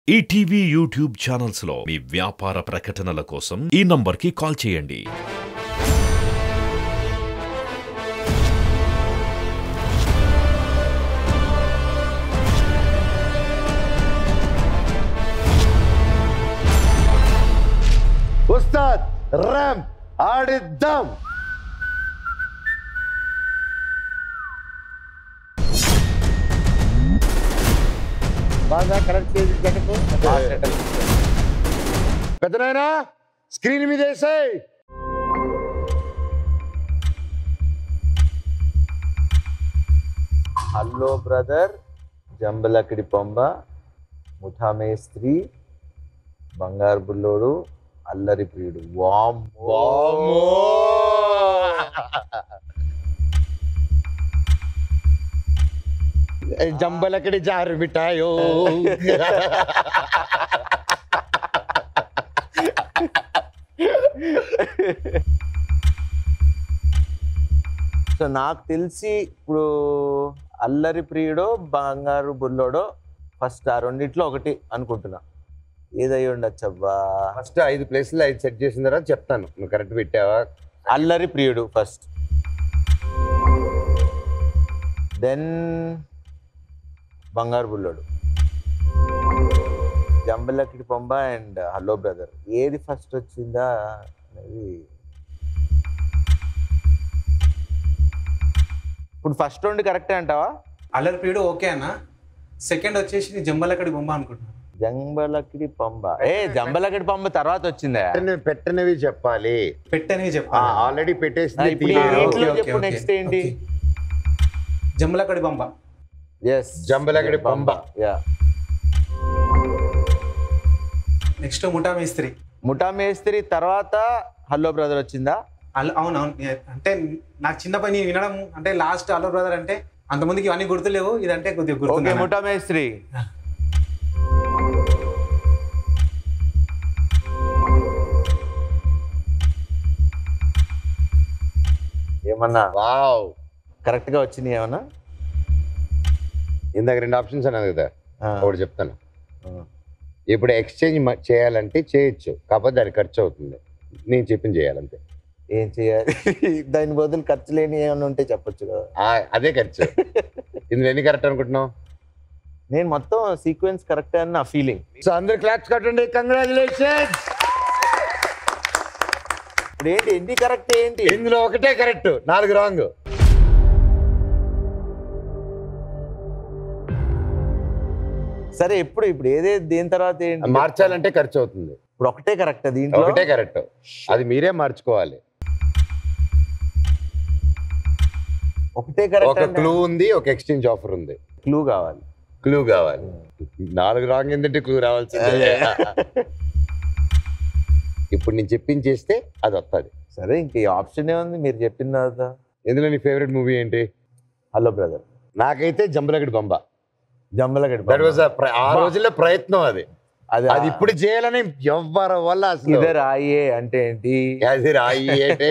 ETV YouTube channels లో మీ వ్యాపార ప్రకటనల కోసం ఈ నంబర్కి కాల్ చేయండి. ఉస్తాద్ ర్యామ్ ఆడిద్దాం. బాగా కరెక్ట్ చేసి జగకు పెద్దనాయనా స్క్రీన్ మీద వేసాయి. హలో బ్రదర్, జంబలకిడి పొంబ, ముఠా మేస్త్రి, బంగారు బుల్లోడు, అల్లరి ప్రియుడు. వామ్మో జంబలకడి జారు మిఠాయో. సో నాకు తెలిసి ఇప్పుడు అల్లరి ప్రియుడో బంగారు బుల్లోడో ఫస్ట్ ఆ రెండిట్లో ఒకటి అనుకుంటున్నా. ఏదై ఉండొచ్చు అబ్బా. ఫస్ట్ 5 ప్లేస్లు 5 సెట్ చేసిన తర్వాత చెప్తాను. నువ్వు కరెక్ట్ పెట్టావా? అల్లరి ప్రియుడు first, then Bangaru Bullodu, Jambalakidi Pamba and hello brother. ఏది ఫస్ట్ వచ్చిందా అనేది ఇప్పుడు ఫస్ట్ రెండు కరెక్టే అంటావా? అల్లరి ప్రియుడు ఓకే అన్న. సెకండ్ వచ్చేసి జంబలకడి బొమ్మ అనుకుంటున్నాను. జంబలకిడి పంబ. జంబలకిడి పంబ తర్వాత వచ్చిందా? పెట్టనివి చెప్పాలి. పెట్టనివి చెప్పాలి. ఆల్రెడీ పెట్టేసింది. చెప్పు నెక్స్ట్ ఏంటి? జంబలకడి బొమ్మ. Yes, Jambalakadi Pamba. Yeah. Next ముఠా మేస్త్రి. ముఠా మేస్త్రి తర్వాత హలో బ్రదర్ వచ్చిందా? అవునవును. అంటే నాకు చిన్న పని వినడం అంటే లాస్ట్ హలో బ్రదర్ అంటే అంతమందికి ఇవన్నీ గుర్తులేవు, ఇదంటే కొద్దిగా గుర్తు. ముఠా మేస్త్రి. ఏమన్నా వావ్, కరెక్ట్ గా వచ్చింది ఏమన్నా? ఇందాక 2 ఆప్షన్స్ అన్నది కదా, ఒకటి చెప్తాను. ఇప్పుడు ఎక్స్చేంజ్ చేయాలంటే చేయొచ్చు, కాకపోతే దానికి ఖర్చు అవుతుంది. నేను చెప్పింది చేయాలంతే. ఏం చేయాలి? దాని బదులు ఖర్చు లేని ఏమైనా ఉంటే చెప్పొచ్చు కదా. అదే ఖర్చు. ఇందులో ఎన్ని కరెక్ట్ అనుకుంటున్నావు? నేను మొత్తం సీక్వెన్స్ కరెక్ట్ అని నా ఫీలింగ్. సో అందరు క్లాప్స్ కట్టండి. కంగ్రాచులేషన్స్. ఇప్పుడు ఏంటి ఎన్ని కరెక్ట్ ఏంటి? ఇందులో ఒకటే కరెక్ట్, 4 రాంగ్. సరే, ఇప్పుడు ఏదేది దేని తర్వాత ఏంటి మార్చాలంటే ఖర్చు అవుతుంది. ఇప్పుడు ఒకటే కరెక్ట్, దీంట్లో ఒకటే కరెక్ట్, అది మీరే మార్చుకోవాలి. ఒకటే కరెక్ట్. ఒక క్లూ ఉంది, ఒక ఎక్స్చేంజ్ ఆఫర్ ఉంది. క్లూ కావాలి. క్లూ కావాలి. 4 రాంగ్ ఏంటంటే క్లూ రావాల్సిందే. ఇప్పుడు నేను చెప్పించేస్తే అది వస్తుంది. సరే, ఇంక ఆప్షన్ ఏముంది మీరు చెప్పిన తర్వాత. ఎందులో నీ ఫేవరెట్ మూవీ ఏంటి? Hello brother. నాకైతే జంబలకడి బంబ. జంబలకడి దట్ వాజ్ ఆ రోజుల్లో ప్రయత్నం. అది ఇప్పుడు చేయాలని ఎవ్వరి వల్ల అసలు. ఇదే రాయే అంటే ఏంటి? అది రాయి అంటే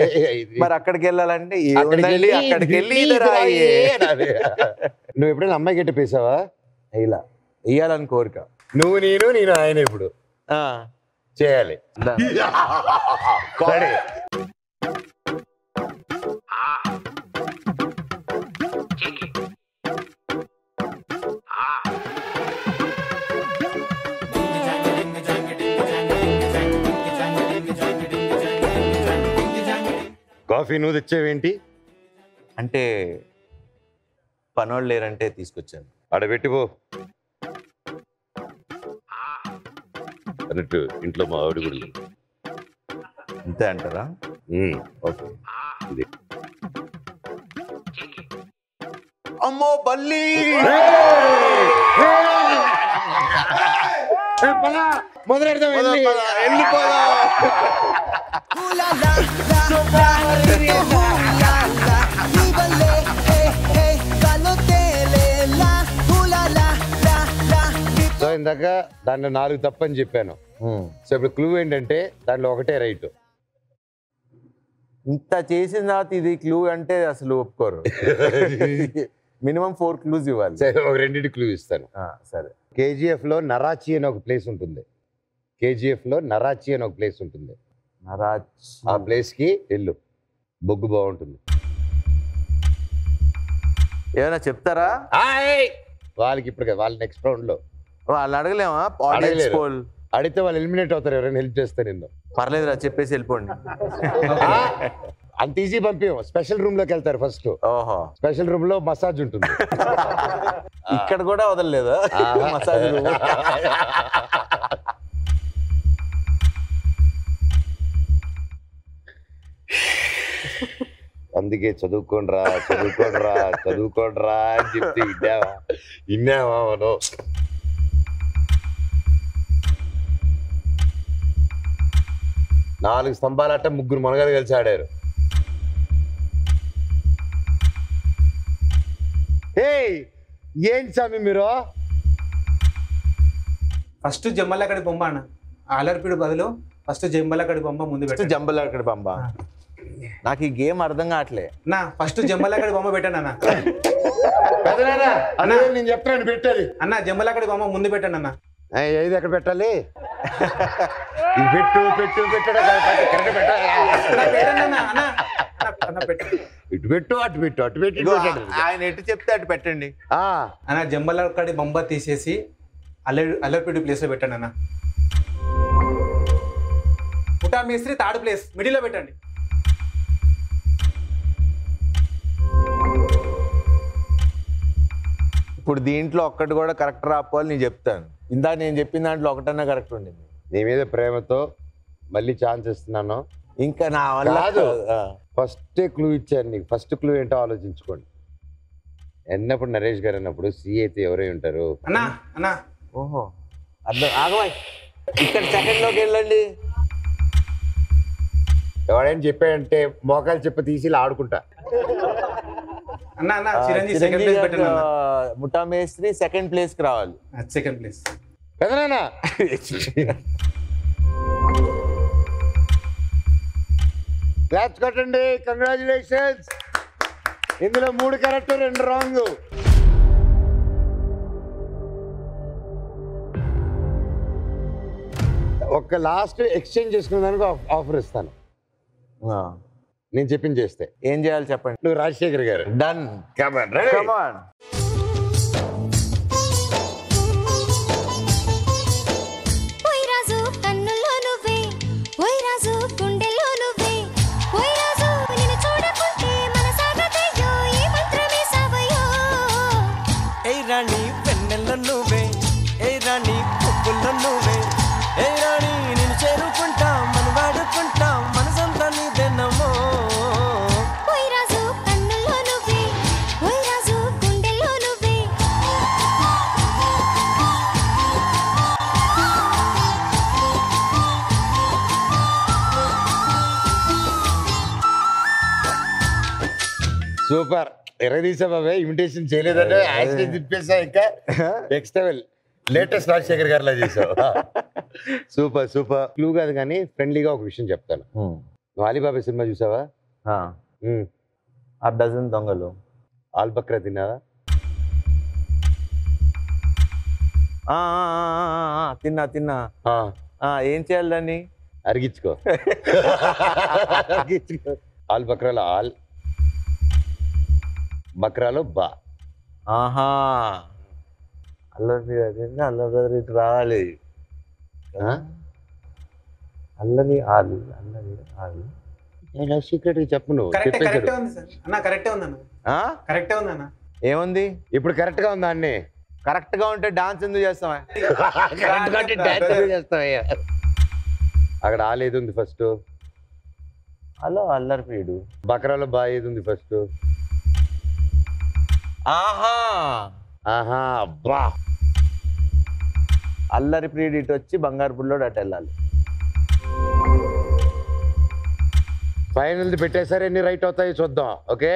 మరి అక్కడికి వెళ్ళాలంటే అక్కడికి వెళ్ళి ఇదే రాయే. నువ్వు ఎప్పుడైనా అమ్మాయి గట్టి పేసావా? ఇలా వెయ్యాలని కోరిక. నేను ఆయన ఇప్పుడు చేయాలి. కాఫీ నువ్వు తెచ్చావేంటి? అంటే పనోళ్ళు లేరంటే తీసుకొచ్చాను. ఆడబెట్టిపో అన్నట్టు. ఇంట్లో మా ఆవిడ కూడా లేదు. అంతే అంటారా? ఓకే. అమ్మో బల్లి. మొదలెడదాం. సో ఇందాక దాంట్లో 4 తప్పని చెప్పాను. సో ఇప్పుడు క్లూ ఏంటంటే దాంట్లో ఒకటే రైట్. ఇంత చేసిన తర్వాత ఇది క్లూ అంటే అసలు ఒప్పుకోరు. మినిమం 4 క్లూస్ ఇవ్వాలి. సరే ఒక రెండింటి క్లూ ఇస్తాను. సరే. KGF లో నరాచి అని ఒక ప్లేస్ ఉంటుంది. KGF లో నరాచి అని ఒక ప్లేస్ ఉంటుంది. ఆ ప్లేస్ కి వెళ్ళు, బొగ్గు బాగుంటుంది. ఏమైనా చెప్తారా? వాళ్ళకి ఇప్పుడు వాళ్ళ నెక్స్ట్ రౌండ్ లో వాళ్ళు అడగలేమా? అడిగితే వాళ్ళు ఎలిమినేట్ అవుతారు. ఎవరైనా హెల్ప్ చేస్తారు నిన్ను. పర్లేదురా చెప్పేసి వెళ్ళిపోండి. అంత ఈజీ పంపించాం. స్పెషల్ రూమ్ లోకి వెళ్తారు ఫస్ట్. ఓహో, స్పెషల్ రూమ్ లో మసాజ్ ఉంటుంది. ఇక్కడ కూడా వదలలేదా మసాజ్ రూమ్? అందుకే చదువుకోండ్రా అని చెప్తే ఇన్నావా మనం. నాలుగు స్తంభాలట ముగ్గురు మనగారు కలిసి ఆడారు. ఏంటి స్వామి మీరు? ఫస్ట్ జంబలక్కడి బొమ్మ అన్న, అల్లరిపీడు బదులు ఫస్ట్ జంబలక్కడి బొమ్మ ముందు పెట్టు. జంబలక్కడి బొమ్మ. నాకు ఈ గేమ్ అర్థం కావట్లే. నా ఫస్ట్ జంబలక్కడి బొమ్మ పెట్టాను అన్న. నేను చెప్తాను పెట్టాలి అన్న. జంబలక్కడి బొమ్మ ముందు పెట్టాను అన్న. ఏది ఎక్కడ పెట్టాలి? పెట్టు ఇటు పెట్టు అటు పెట్టు. ఆయన ఎటు చెప్తే అటు పెట్టండి అన్న. జంబలక్కడి బొమ్మ తీసేసి అల్లరిపీడు ప్లేస్ లో పెట్టండి అన్న. పుటా మేస్త్రి థర్డ్ ప్లేస్ మిడిల్ లో పెట్టండి. ఇప్పుడు దీంట్లో ఒక్కటి కూడా కరెక్ట్ రాపోవాలి నేను చెప్తాను. ఇందాక నేను చెప్పిన దాంట్లో ఒకటన్నా కరెక్ట్ ఉండింది. నీ మీద ప్రేమతో మళ్ళీ ఛాన్స్ ఇస్తున్నాను. ఇంకా నా వల్ల ఫస్ట్ క్లూ ఇచ్చాను నీకు. ఫస్ట్ క్లూ ఏంటో ఆలోచించుకోండి. ఎన్నప్పుడు నరేష్ గారు అన్నప్పుడు సి అయితే ఎవరై ఉంటారు? అన్నా అన్నా. ఓహో, అర్థం. ఆగవాయ్, ఇక్కడ సెకండ్ లోకి వెళ్ళండి. ఎవడైనా చెప్పాడంటే మోకాలు చెప్ప తీసి ఇలా ఆడుకుంటా. అన్నా అన్నా, చిరంజీవి సెకండ్ ప్లేస్ పెట్టండి అన్న. ముఠా మేస్త్రి సెకండ్ ప్లేస్ కి రావాలి. సెకండ్ ప్లేస్ పెదనానా. క్లాప్స్ కొట్టండి. కంగ్రాచులేషన్స్. ఇందులో 3 కరెక్ట్ 2 రాంగ్. ఒక లాస్ట్ ఎక్స్చేంజ్ చేసుకునే దానికి ఆఫర్ ఇస్తాను. నేను చెప్పింది చేస్తే. ఏం చేయాలి చెప్పండి. నువ్వు రాజశేఖర్ గారు. డన్. కమాన్. సూపర్. ఎరదీసా బాబే. ఇమిటేషన్ చేయలేదంటే యాక్సిడెంట్ తిప్పేసా. ఇంకా నెక్స్ట్ లెవెల్. లేటెస్ట్ రాజశేఖర్ గారిలా చేసావు. Super super. క్లూ కాదు కానీ ఫ్రెండ్లీగా ఒక విషయం చెప్తాను. నువ్వు అలీబాబా సినిమా చూసావా? ఆ డజన్ దొంగలు. ఆల్ బక్రా తిన్నావా? తిన్నా. ఏం చేయాలి దాన్ని? అరిగించుకో. ఆల్ బక్రాలో ఆల్, బక్రాలో బా. ఆహా, అల్లరి అల్లరి ఇటు రావాలి. అల్లరి ఆలు, అల్లరి ఆలు. సీక్రెట్ చెప్పు నువ్వు. కరెక్టే ఉంది సార్ అన్న. కరెక్టే ఉంది అన్న. ఏముంది ఇప్పుడు? కరెక్ట్ గా ఉందా అన్ని? కరెక్ట్ గా ఉంటే డాన్స్ ఎందుకు చేస్తావా? అక్కడ ఆల్ ఏది ఉంది ఫస్ట్? హలో అల్లరి పీడు. బక్రాలో బా ఏది ఉంది ఫస్ట్? ఆహా అబ్బా. అల్లరి ప్రీడ్ ఇటు వచ్చి బంగారు పుల్లోడు అటు వెళ్ళాలి. ఫైనల్ పెట్టేసరి ఎన్ని రైట్ అవుతాయి చూద్దాం. ఓకే.